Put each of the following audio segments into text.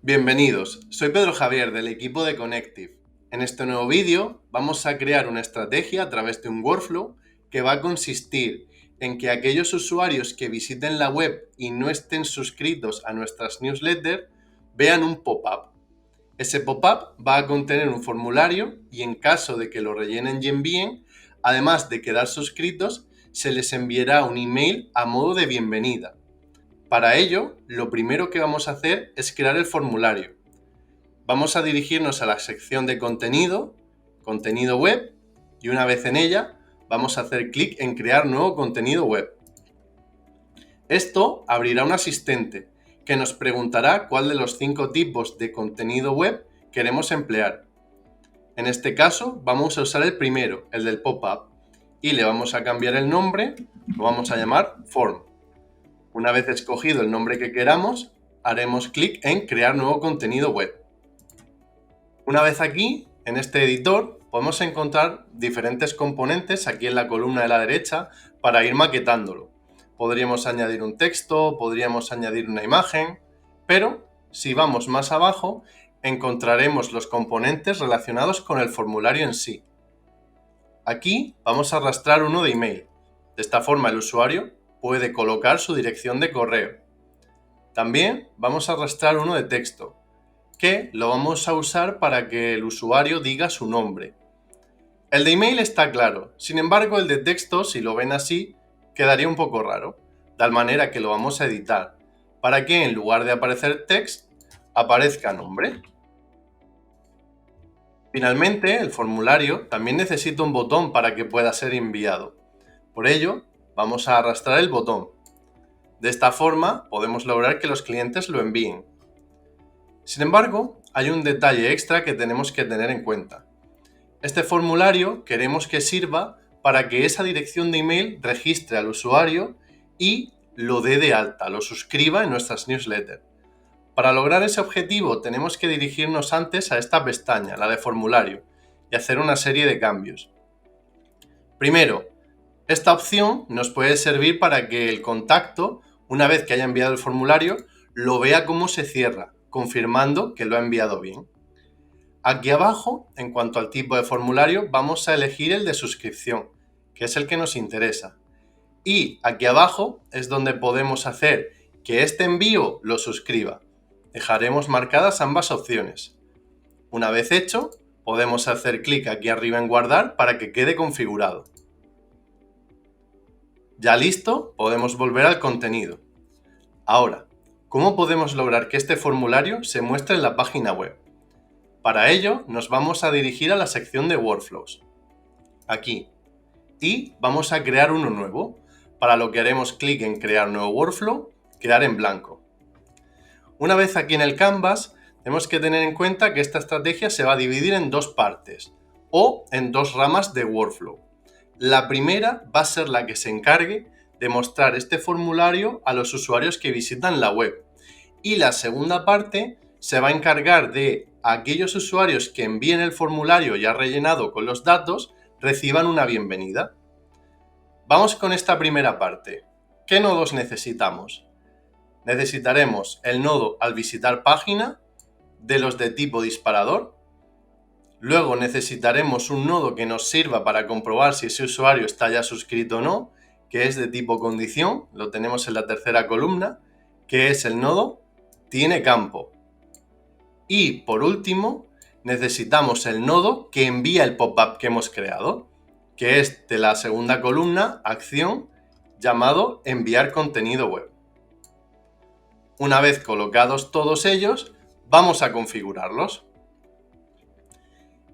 Bienvenidos, soy Pedro Javier del equipo de Connective. En este nuevo vídeo vamos a crear una estrategia a través de un workflow que va a consistir en que aquellos usuarios que visiten la web y no estén suscritos a nuestras newsletters vean un pop-up. Ese pop-up va a contener un formulario y en caso de que lo rellenen y envíen, además de quedar suscritos, se les enviará un email a modo de bienvenida. Para ello, lo primero que vamos a hacer es crear el formulario. Vamos a dirigirnos a la sección de contenido web, y una vez en ella, vamos a hacer clic en crear nuevo contenido web. Esto abrirá un asistente que nos preguntará cuál de los 5 tipos de contenido web queremos emplear. En este caso, vamos a usar el primero, el del pop-up, y le vamos a cambiar el nombre, lo vamos a llamar Form. Una vez escogido el nombre que queramos, haremos clic en crear nuevo contenido web. Una vez aquí, en este editor, podemos encontrar diferentes componentes aquí en la columna de la derecha para ir maquetándolo. Podríamos añadir un texto, podríamos añadir una imagen, pero si vamos más abajo, encontraremos los componentes relacionados con el formulario en sí. Aquí vamos a arrastrar uno de email. De esta forma el usuario puede colocar su dirección de correo. También vamos a arrastrar uno de texto, que lo vamos a usar para que el usuario diga su nombre. El de email está claro, sin embargo el de texto, si lo ven así, quedaría un poco raro, de tal manera que lo vamos a editar, para que en lugar de aparecer text, aparezca nombre. Finalmente, el formulario también necesita un botón para que pueda ser enviado. Por ello, vamos a arrastrar el botón. De esta forma, podemos lograr que los clientes lo envíen. Sin embargo, hay un detalle extra que tenemos que tener en cuenta. Este formulario queremos que sirva para que esa dirección de email registre al usuario y lo dé de alta, lo suscriba en nuestras newsletters. Para lograr ese objetivo tenemos que dirigirnos antes a esta pestaña, la de formulario, y hacer una serie de cambios. Primero, esta opción nos puede servir para que el contacto, una vez que haya enviado el formulario, lo vea cómo se cierra, confirmando que lo ha enviado bien. Aquí abajo, en cuanto al tipo de formulario, vamos a elegir el de suscripción, que es el que nos interesa. Y aquí abajo es donde podemos hacer que este envío lo suscriba. Dejaremos marcadas ambas opciones. Una vez hecho, podemos hacer clic aquí arriba en guardar para que quede configurado. Ya listo, podemos volver al contenido. Ahora, ¿cómo podemos lograr que este formulario se muestre en la página web? Para ello, nos vamos a dirigir a la sección de Workflows, aquí, y vamos a crear uno nuevo, para lo que haremos clic en Crear nuevo Workflow, Crear en blanco. Una vez aquí en el Canvas, tenemos que tener en cuenta que esta estrategia se va a dividir en dos partes, o en dos ramas de Workflow. La primera va a ser la que se encargue de mostrar este formulario a los usuarios que visitan la web, y la segunda parte se va a encargar de aquellos usuarios que envíen el formulario ya rellenado con los datos reciban una bienvenida. Vamos con esta primera parte. ¿Qué nodos necesitamos? Necesitaremos el nodo al visitar página, de los de tipo disparador. Luego necesitaremos un nodo que nos sirva para comprobar si ese usuario está ya suscrito o no, que es de tipo condición, lo tenemos en la tercera columna, que es el nodo tiene campo. Y por último, necesitamos el nodo que envía el pop-up que hemos creado, que es de la segunda columna, acción, llamado enviar contenido web. Una vez colocados todos ellos, vamos a configurarlos.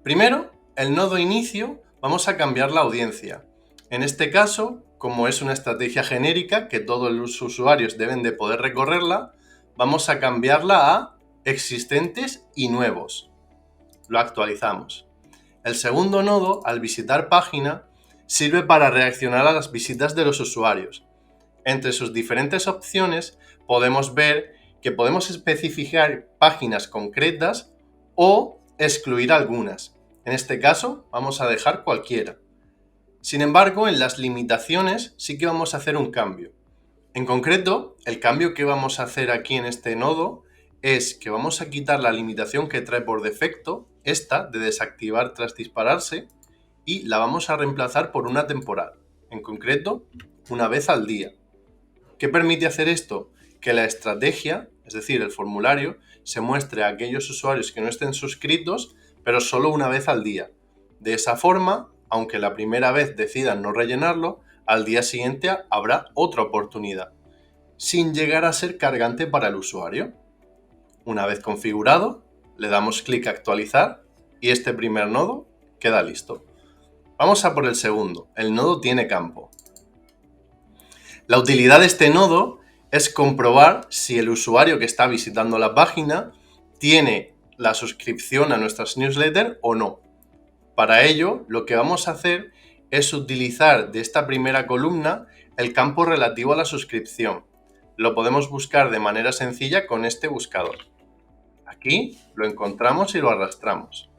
Primero, el nodo inicio, vamos a cambiar la audiencia. En este caso, como es una estrategia genérica que todos los usuarios deben de poder recorrerla, vamos a cambiarla a existentes y nuevos. Lo actualizamos. El segundo nodo, al visitar página, sirve para reaccionar a las visitas de los usuarios. Entre sus diferentes opciones podemos ver que podemos especificar páginas concretas o excluir algunas. En este caso vamos a dejar cualquiera. Sin embargo, en las limitaciones sí que vamos a hacer un cambio. En concreto, el cambio que vamos a hacer aquí en este nodo es que vamos a quitar la limitación que trae por defecto, esta de desactivar tras dispararse, y la vamos a reemplazar por una temporal, en concreto, una vez al día. ¿Qué permite hacer esto? Que la estrategia, es decir, el formulario, se muestre a aquellos usuarios que no estén suscritos, pero solo una vez al día. De esa forma, aunque la primera vez decidan no rellenarlo, al día siguiente habrá otra oportunidad, sin llegar a ser cargante para el usuario. Una vez configurado, le damos clic a actualizar y este primer nodo queda listo. Vamos a por el segundo. El nodo tiene campo. La utilidad de este nodo es comprobar si el usuario que está visitando la página tiene la suscripción a nuestras newsletters o no. Para ello, lo que vamos a hacer es utilizar de esta primera columna el campo relativo a la suscripción. Lo podemos buscar de manera sencilla con este buscador. Aquí lo encontramos y lo arrastramos.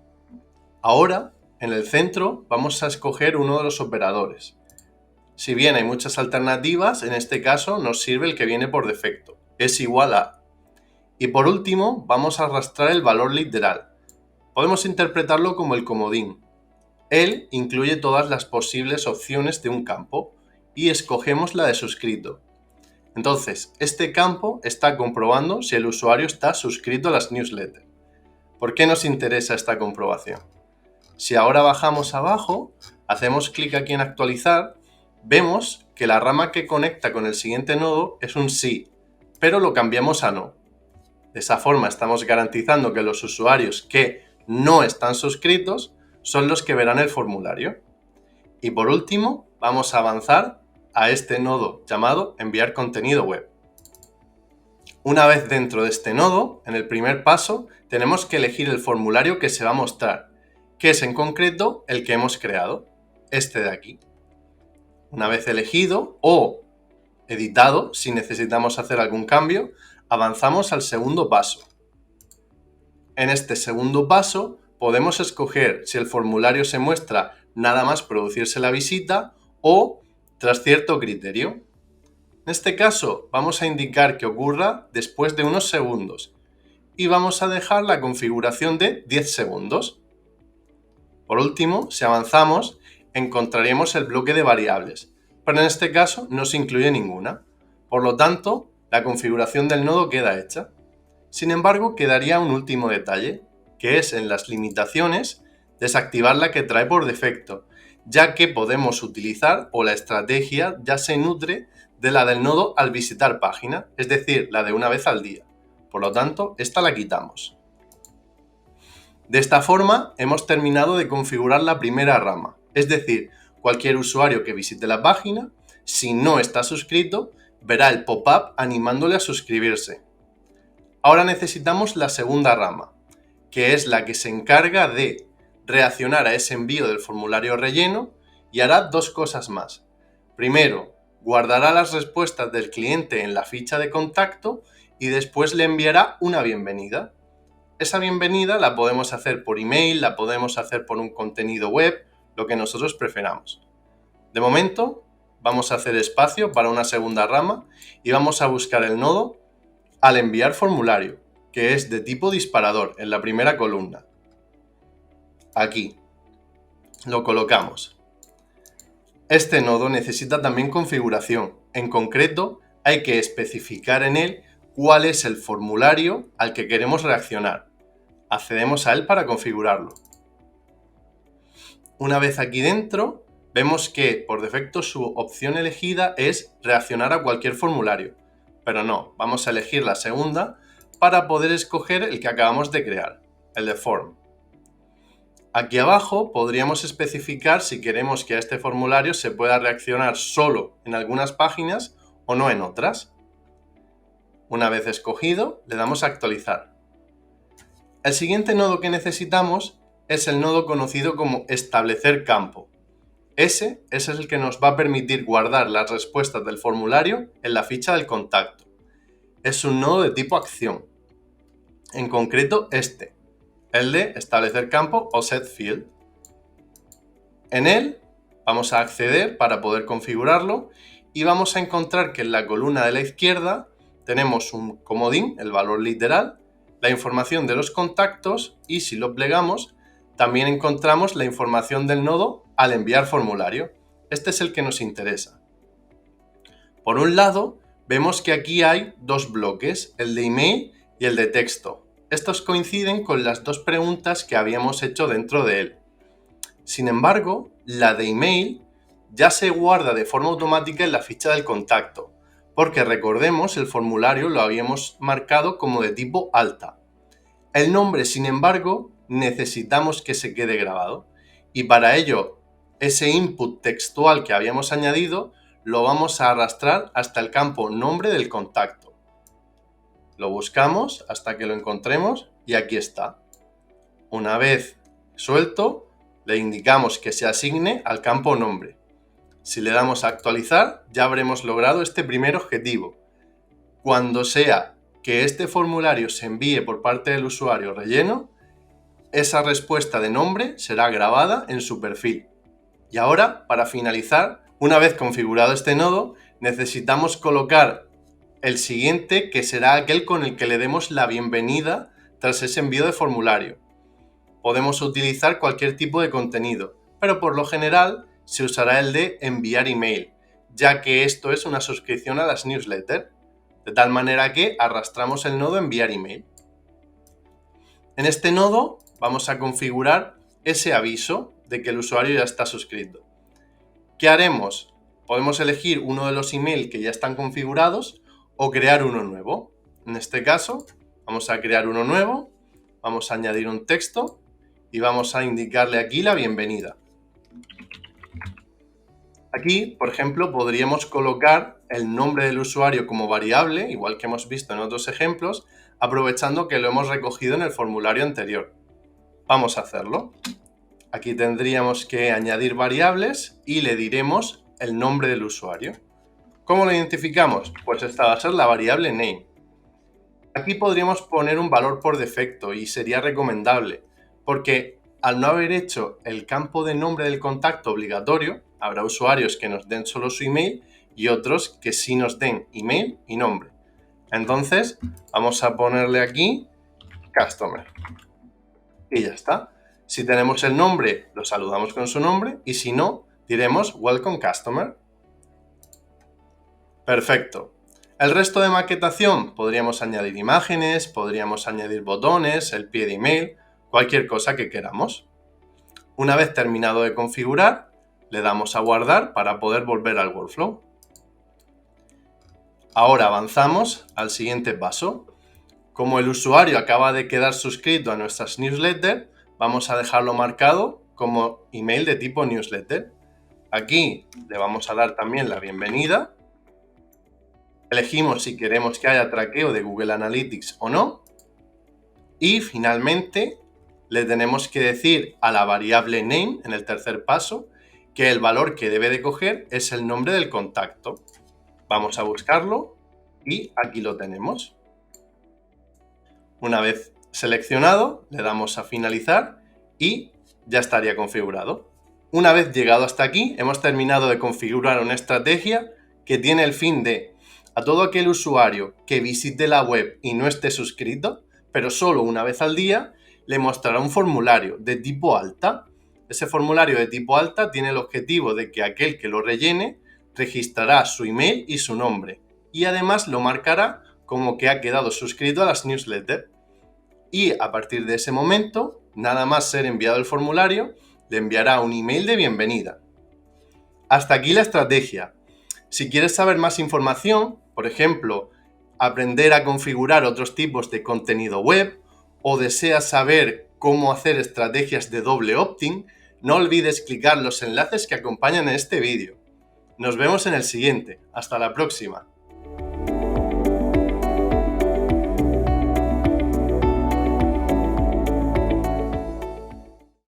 Ahora, en el centro, vamos a escoger uno de los operadores. Si bien hay muchas alternativas, en este caso nos sirve el que viene por defecto. Es igual a. Y por último, vamos a arrastrar el valor literal. Podemos interpretarlo como el comodín. Él incluye todas las posibles opciones de un campo y escogemos la de suscrito. Entonces, este campo está comprobando si el usuario está suscrito a las newsletters. ¿Por qué nos interesa esta comprobación? Si ahora bajamos abajo, hacemos clic aquí en actualizar, vemos que la rama que conecta con el siguiente nodo es un sí, pero lo cambiamos a no. De esa forma estamos garantizando que los usuarios que no están suscritos son los que verán el formulario. Y por último, vamos a avanzar a este nodo llamado enviar contenido web. Una vez dentro de este nodo, en el primer paso, tenemos que elegir el formulario que se va a mostrar, que es en concreto el que hemos creado, este de aquí. Una vez elegido o editado, si necesitamos hacer algún cambio, avanzamos al segundo paso. En este segundo paso podemos escoger si el formulario se muestra nada más producirse la visita o tras cierto criterio. En este caso vamos a indicar que ocurra después de unos segundos y vamos a dejar la configuración de 10 segundos. Por último, si avanzamos, encontraremos el bloque de variables, pero en este caso no se incluye ninguna. Por lo tanto, la configuración del nodo queda hecha. Sin embargo, quedaría un último detalle, que es en las limitaciones desactivar la que trae por defecto, ya que podemos utilizar o la estrategia ya se nutre de la del nodo al visitar página, es decir, la de una vez al día. Por lo tanto, esta la quitamos. De esta forma, hemos terminado de configurar la primera rama, es decir, cualquier usuario que visite la página, si no está suscrito, verá el pop-up animándole a suscribirse. Ahora necesitamos la segunda rama, que es la que se encarga de reaccionar a ese envío del formulario relleno y hará dos cosas más. Primero, guardará las respuestas del cliente en la ficha de contacto y después le enviará una bienvenida. Esa bienvenida la podemos hacer por email, la podemos hacer por un contenido web, lo que nosotros preferamos. De momento, vamos a hacer espacio para una segunda rama y vamos a buscar el nodo al enviar formulario, que es de tipo disparador en la primera columna. Aquí. Lo colocamos. Este nodo necesita también configuración. En concreto, hay que especificar en él cuál es el formulario al que queremos reaccionar. Accedemos a él para configurarlo. Una vez aquí dentro, vemos que por defecto su opción elegida es reaccionar a cualquier formulario. Pero no, vamos a elegir la segunda para poder escoger el que acabamos de crear, el de Form. Aquí abajo podríamos especificar si queremos que a este formulario se pueda reaccionar solo en algunas páginas o no en otras. Una vez escogido, le damos a actualizar. El siguiente nodo que necesitamos es el nodo conocido como establecer campo. Ese es el que nos va a permitir guardar las respuestas del formulario en la ficha del contacto. Es un nodo de tipo acción. En concreto el de establecer campo o set field. En él vamos a acceder para poder configurarlo y vamos a encontrar que en la columna de la izquierda tenemos un comodín, el valor literal, la información de los contactos y si lo plegamos, también encontramos la información del nodo al enviar formulario. Este es el que nos interesa. Por un lado, vemos que aquí hay dos bloques, el de email y el de texto. Estos coinciden con las dos preguntas que habíamos hecho dentro de él. Sin embargo, la de email ya se guarda de forma automática en la ficha del contacto, porque recordemos, el formulario lo habíamos marcado como de tipo alta. El nombre, sin embargo, necesitamos que se quede grabado y para ello ese input textual que habíamos añadido lo vamos a arrastrar hasta el campo nombre del contacto. Lo buscamos hasta que lo encontremos y aquí está. Una vez suelto, le indicamos que se asigne al campo nombre. Si le damos a actualizar, ya habremos logrado este primer objetivo. Cuando sea que este formulario se envíe por parte del usuario relleno, esa respuesta de nombre será grabada en su perfil. Y ahora, para finalizar, una vez configurado este nodo, necesitamos colocar el siguiente, que será aquel con el que le demos la bienvenida tras ese envío de formulario. Podemos utilizar cualquier tipo de contenido, pero por lo general se usará el de enviar email, ya que esto es una suscripción a las newsletters, de tal manera que arrastramos el nodo enviar email. En este nodo vamos a configurar ese aviso de que el usuario ya está suscrito. ¿Qué haremos? Podemos elegir uno de los emails que ya están configurados o crear uno nuevo. En este caso, vamos a crear uno nuevo, vamos a añadir un texto y vamos a indicarle aquí la bienvenida. Aquí, por ejemplo, podríamos colocar el nombre del usuario como variable, igual que hemos visto en otros ejemplos, aprovechando que lo hemos recogido en el formulario anterior. Vamos a hacerlo. Aquí tendríamos que añadir variables y le diremos el nombre del usuario. ¿Cómo lo identificamos? Pues esta va a ser la variable name. Aquí podríamos poner un valor por defecto y sería recomendable, porque al no haber hecho el campo de nombre del contacto obligatorio, habrá usuarios que nos den solo su email y otros que sí nos den email y nombre. Entonces, vamos a ponerle aquí customer. Y ya está. Si tenemos el nombre, lo saludamos con su nombre y si no, diremos welcome customer. Perfecto. El resto de maquetación podríamos añadir imágenes, podríamos añadir botones, el pie de email, cualquier cosa que queramos. Una vez terminado de configurar, le damos a guardar para poder volver al workflow. Ahora avanzamos al siguiente paso. Como el usuario acaba de quedar suscrito a nuestras newsletters, vamos a dejarlo marcado como email de tipo newsletter. Aquí le vamos a dar también la bienvenida. Elegimos si queremos que haya traqueo de Google Analytics o no. Y finalmente le tenemos que decir a la variable name, en el tercer paso, que el valor que debe de coger es el nombre del contacto. Vamos a buscarlo y aquí lo tenemos. Una vez seleccionado, le damos a finalizar y ya estaría configurado. Una vez llegado hasta aquí, hemos terminado de configurar una estrategia que tiene el fin de a todo aquel usuario que visite la web y no esté suscrito, pero solo una vez al día, le mostrará un formulario de tipo alta. Ese formulario de tipo alta tiene el objetivo de que aquel que lo rellene registrará su email y su nombre y además lo marcará como que ha quedado suscrito a las newsletters. Y a partir de ese momento, nada más ser enviado el formulario, le enviará un email de bienvenida. Hasta aquí la estrategia. Si quieres saber más información, por ejemplo, aprender a configurar otros tipos de contenido web o deseas saber cómo hacer estrategias de doble opt-in, no olvides clicar los enlaces que acompañan en este vídeo. Nos vemos en el siguiente. Hasta la próxima.